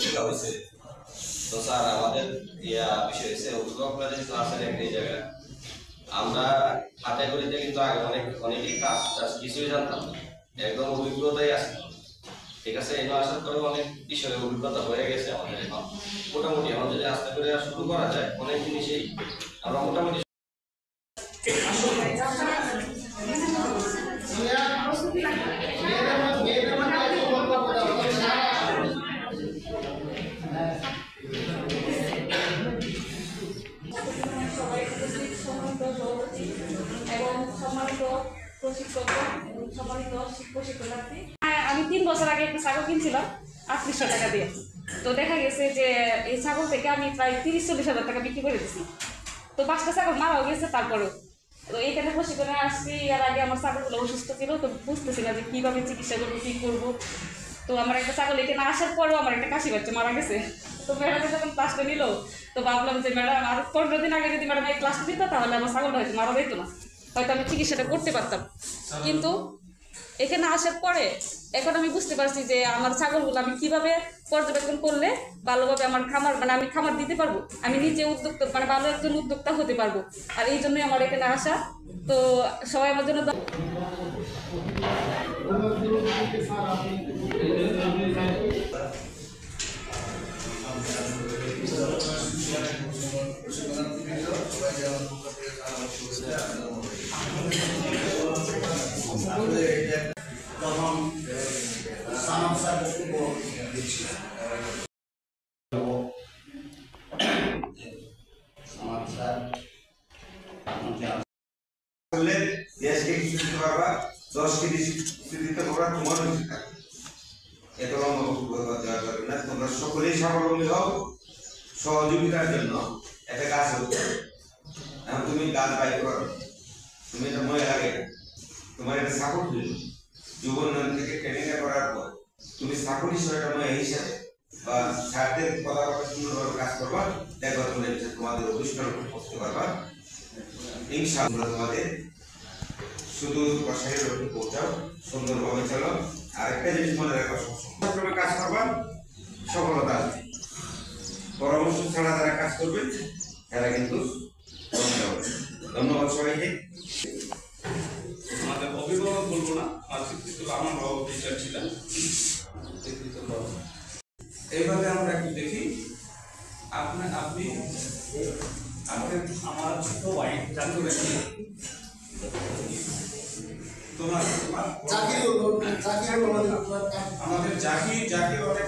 ঠিক আছে তো স্যার আমাদের বিষয় হচ্ছে অভিভাবকরা যেহেতু আসেন একটি জায়গায় আমরা হাতে করিতে কিন্তু আগে অনেকেই কাজ কিছুই জানতাম না একদম অভিজ্ঞতাই আছে ঠিক আছে এগুলো আসার পরে অনেক বিষয়ে অভিজ্ঞতা হয়ে গেছে আমাদের এখন মোটামুটি এখন যদি আস্তে করে শুরু করা যায় অনেক জিনিসই আমরা মোটামুটি আমি 3 বছর আগে একটা ছাগল কিনছিলাম 3800 টাকা দিয়ে তো দেখা গেছে যে এই ছাগল থেকে আমি প্রায় 30-40 হাজার টাকা বিক্রি করে দিচ্ছি তো 5টা ছাগল মারাও গেছে তারপরেও তো এইখানে প্রশিক্ষণে আসছি এর আগে আমার ছাগলগুলো অসুস্থ ছিল তো বুঝতেছি না যে কীভাবে চিকিৎসা করবো কী করবো তো আমার একটা ছাগল এখানে আসার পরেও আমার একটা কাশি বাচ্চা মারা গেছে তো ম্যাডামে যখন ক্লাসটা নিল তো ভাবলাম যে ম্যাডাম আর 15 দিন আগে যদি ম্যাডাম এই ক্লাসটা দিত তাহলে আমার ছাগলটা হয়তো মারা যেত না হয়তো আমি চিকিৎসাটা করতে পারতাম কিন্তু এখানে আসার পরে এখন আমি বুঝতে পারছি যে আমার ছাগলগুলো আমি কীভাবে পর্যবেক্ষণ করলে ভালোভাবে আমার খামার মানে আমি খামার দিতে পারবো আমি নিজে উদ্যোক্তা মানে ভালো একজন উদ্যোক্তা হতে পারবো আর এই জন্যই আমার এখানে আসা তো সবাই আমার জন্য তোমরা সকলেই স্বাবলম্বী হও সহযোগিতার জন্য একটা গাছ হচ্ছে এখন তুমি গাছ বাই করো তুমি এটা মনে লাগে তোমার একটা সাপোর্ট দিল জীবন থেকে ট্রেনিং করার পর তুমি সাপোর্ট হিসেবে একটা মনে হিসাবে বা স্যারদের কথাবার্তা সুন্দরভাবে কাজ করবা দেখবা তোমরা তোমাদের অভিষ্ঠান করতে পারবা ইনশাআল্লাহ তোমাদের শুধু প্রসারের লক্ষ্যে পৌঁছাও সুন্দরভাবে চলো আর একটা জিনিস মনে রাখবা সবসময় কাজ করবা সফলতা আসবে পরামর্শ ছাড়া যারা কাজ করবে তারা কিন্তু ধন্যবাদ সবাইকে আমাদের অভিভাবক বলবো না আর শিক্ষিত আমার বাবা টিচার ছিলেন এইভাবে আমরা একটু দেখি আপনি আমাদের আমার ছোট ভাই জানতে পারছি তোমার আমাদের জাকির অনেক